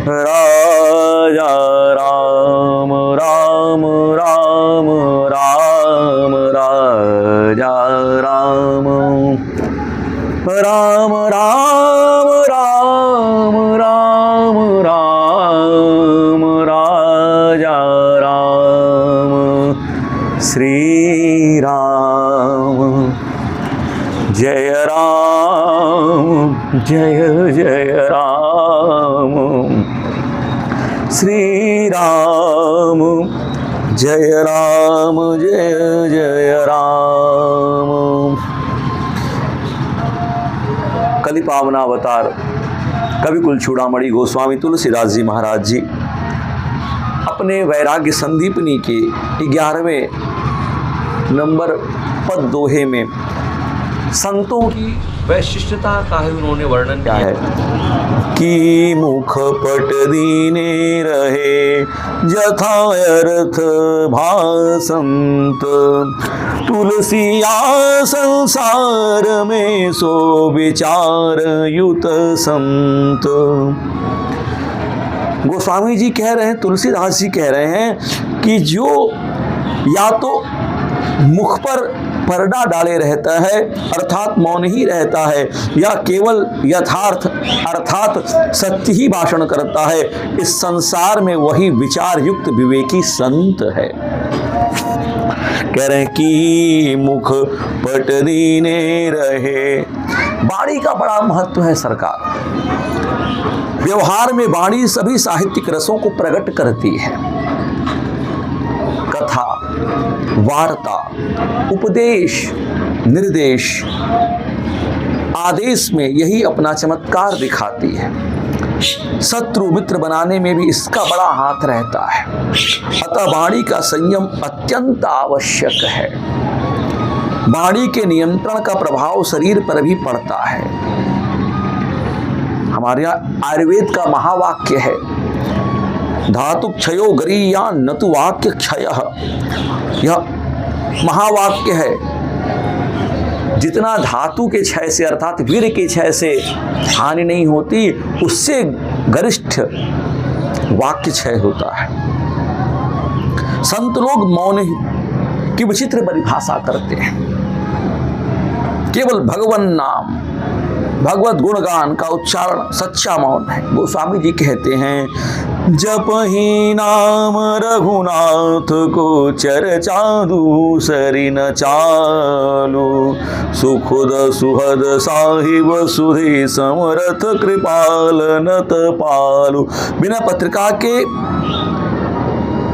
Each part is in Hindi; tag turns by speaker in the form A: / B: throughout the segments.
A: राजा राम राम राम राम राजा राम राम राम राम राम राम राजा राम श्री राम जय राम जय जय राम श्री राम जय राम जय जय राम। कलि पावनावतार कवि कुल चूड़ामणि गोस्वामी तुलसीदास जी महाराज जी अपने वैराग्य संदीपनी के 11वें नंबर पद दोहे में संतों की वैशिष्टता का है उन्होंने वर्णन किया है कि मुख पट दीने रहे यथार्थ भासंत तुलसिया संसार में सो विचार युत संत। गोस्वामी जी कह रहे हैं, तुलसीदास जी कह रहे हैं कि जो या तो मुख पर पर्दा डाले रहता है अर्थात मौन ही रहता है, या केवल यथार्थ अर्थात सत्य ही भाषण करता है, इस संसार में वही विचार युक्त विवेकी संत है। कह रहे हैं कि मुख पट दीने रहे। वाणी का बड़ा महत्व है सरकार। व्यवहार में वाणी सभी साहित्यिक रसों को प्रकट करती है। कथा, वार्ता, उपदेश, निर्देश, आदेश में यही अपना चमत्कार दिखाती है। शत्रु मित्र बनाने में भी इसका बड़ा हाथ रहता है। अतः वाणी का संयम अत्यंत आवश्यक है। वाणी के नियंत्रण का प्रभाव शरीर पर भी पड़ता है। हमारे यहाँ आयुर्वेद का महावाक्य है, धातु क्षयो गरीया न तु वाक्य क्षय। यह महावाक्य है। जितना धातु के क्षय से अर्थात वीर के क्षय से हानि नहीं होती, उससे गरिष्ठ वाक्य क्षय होता है। संत लोग मौन की विचित्र परिभाषा करते हैं। केवल भगवन नाम भगवत गुणगान का उच्चारण सच्चा मौन है। गोस्वामी जी कहते हैं, जप ही नाम रघुनाथ को चर्चा दूसरी न चालू, सुखद सुहद साहिब सुधि समरथ कृपाल नत पालू। बिना पत्रिका के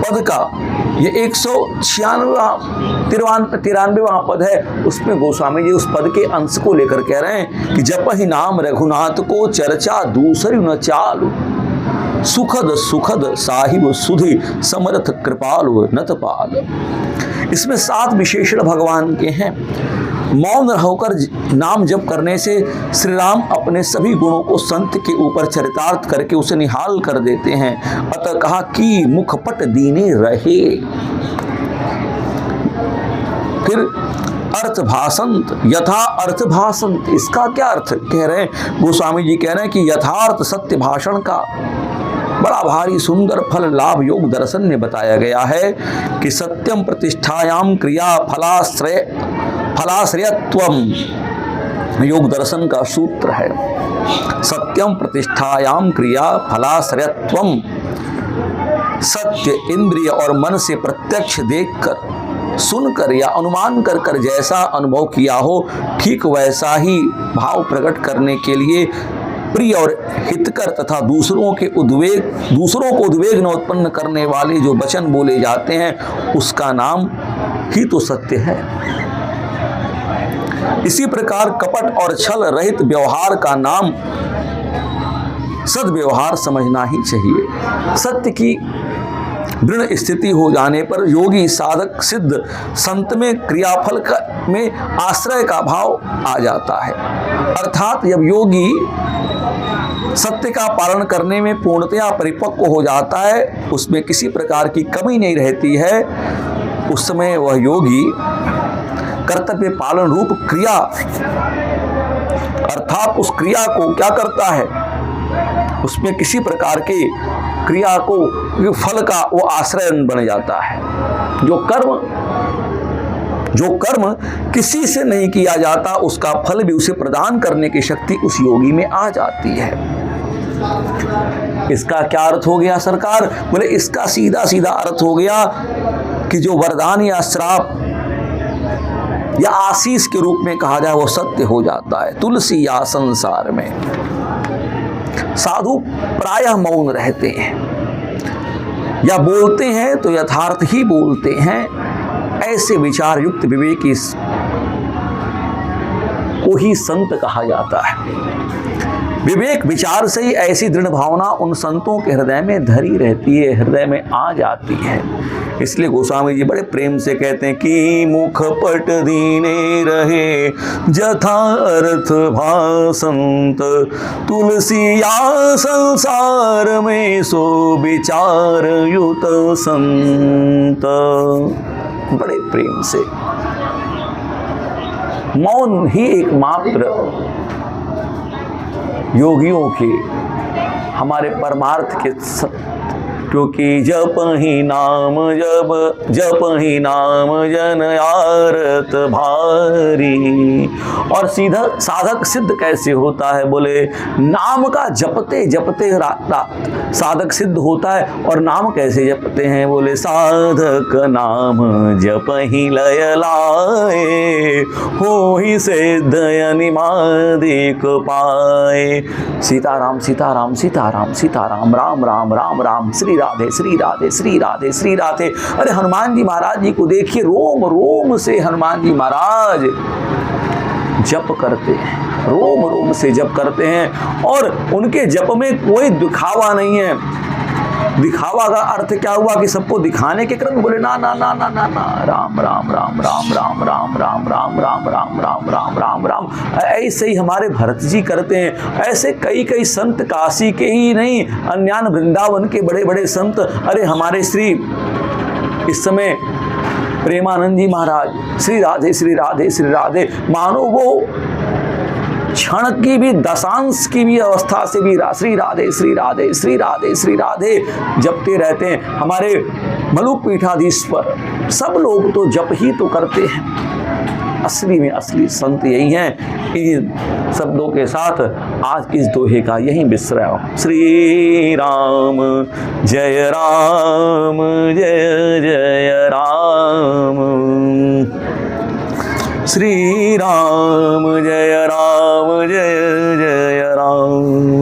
A: पद का ये 193वां पद है। उसमें गोस्वामी जी उस पद के अंश को लेकर कह रहे हैं कि जप ही नाम रघुनाथ को चर्चा दूसरी न चालू, सुखद सुखद साहिब सुधि समर्थ कृपाल नत पाल। इसमें 7 विशेषण भगवान के हैं। मौन होकर नाम जप करने से श्री राम अपने सभी गुणों को संत के ऊपर चरितार्थ करके उसे निहाल कर देते हैं। अतः कहा कि मुखपट दीने रहे। फिर अर्थ भासंत, यथा अर्थ भासंत। इसका क्या अर्थ कह रहे हैं? गोस्वामी जी कह रहे हैं कि यथार्थ सत्य भाषण का बड़ा भारी सुंदर फल लाभ योग दर्शन में बताया गया है कि सत्यम प्रतिष्ठायाम क्रिया फलाश्रयत्वम योग दर्शन का सूत्र है। सत्यम प्रतिष्ठायाम क्रिया फलाश्रयत्वम। सत्य इंद्रिय और मन से प्रत्यक्ष देखकर, सुनकर या अनुमान कर कर जैसा अनुभव किया हो, ठीक वैसा ही भाव प्रकट करने के लिए प्रिय और हितकर तथा दूसरों को उद्वेग न उत्पन्न करने वाले जो वचन बोले जाते हैं, उसका नाम ही तो सत्य है। इसी प्रकार कपट और छल रहित व्यवहार का नाम सद्व्यवहार समझना ही चाहिए। सत्य की दृढ़ स्थिति हो जाने पर योगी साधक सिद्ध संत में क्रियाफल में आश्रय का भाव आ जाता है। अर्थात जब योगी सत्य का पालन करने में पूर्णतया परिपक्व हो जाता है, उसमें किसी प्रकार की कमी नहीं रहती है, उस समय वह योगी कर्तव्य पालन रूप क्रिया अर्थात उस क्रिया को क्या करता है, उसमें किसी प्रकार के क्रिया को फल का वो आश्रय बन जाता है। जो कर्म किसी से नहीं किया जाता उसका फल भी उसे प्रदान करने की शक्ति उस योगी में आ जाती है। इसका क्या अर्थ हो गया सरकार? बोले इसका सीधा सीधा अर्थ हो गया कि जो वरदान या श्राप या आशीष के रूप में कहा जाए वो सत्य हो जाता है। तुलसी या संसार में साधु प्रायः मौन रहते हैं या बोलते हैं तो यथार्थ ही बोलते हैं। ऐसे विचार युक्त विवेकी को ही संत कहा जाता है। विवेक विचार से ही ऐसी दृढ़ भावना उन संतों के हृदय में धरी रहती है, हृदय में आ जाती है। इसलिए गोस्वामी जी बड़े प्रेम से कहते हैं कि मुख पट दीने रहे जथा अर्थ भासंत, तुलसी या संसार में सो विचार युत संत। बड़े प्रेम से मौन ही एकमात्र योगियों के हमारे परमार्थ के क्योंकि जप ही नाम जन आरत भारी। और सीधा साधक सिद्ध कैसे होता है? बोले नाम का जपते जपते रात साधक सिद्ध होता है। और नाम कैसे जपते हैं? बोले साधक नाम जप ही लय लाए, हो ही सिद्ध अनिमादिक पाए। सीताराम सीताराम सीताराम सीताराम, राम राम राम राम, श्री राधे श्री राधे श्री राधे श्री राधे। अरे हनुमान जी महाराज जी को देखिए, रोम रोम से हनुमान जी महाराज जप करते हैं, रोम रोम से जप करते हैं। और उनके जप में कोई दिखावा नहीं है। दिखावा का अर्थ क्या हुआ कि सबको दिखाने के क्रम में? बोले ना ना ना ना ना ना, राम राम राम राम राम राम राम राम राम राम राम राम राम राम। ऐसे ही हमारे भरत जी करते हैं। ऐसे कई कई संत, काशी के ही नहीं अन्यान्य वृंदावन के बड़े बड़े संत। अरे हमारे श्री इस समय प्रेमानंद जी महाराज श्री राधे श्री राधे श्री राधे, मानो वो क्षण की भी दशांश की भी अवस्था से भी श्री राधे श्री राधे श्री राधे श्री राधे जपते रहते हैं। हमारे मलुक पीठाधीश्वर सब लोग तो जप ही तो करते हैं। असली में असली संत यही हैं। इन शब्दों के साथ आज इस दोहे का यही विश्राम। श्री राम जय जय राम, श्री राम जय जय राम।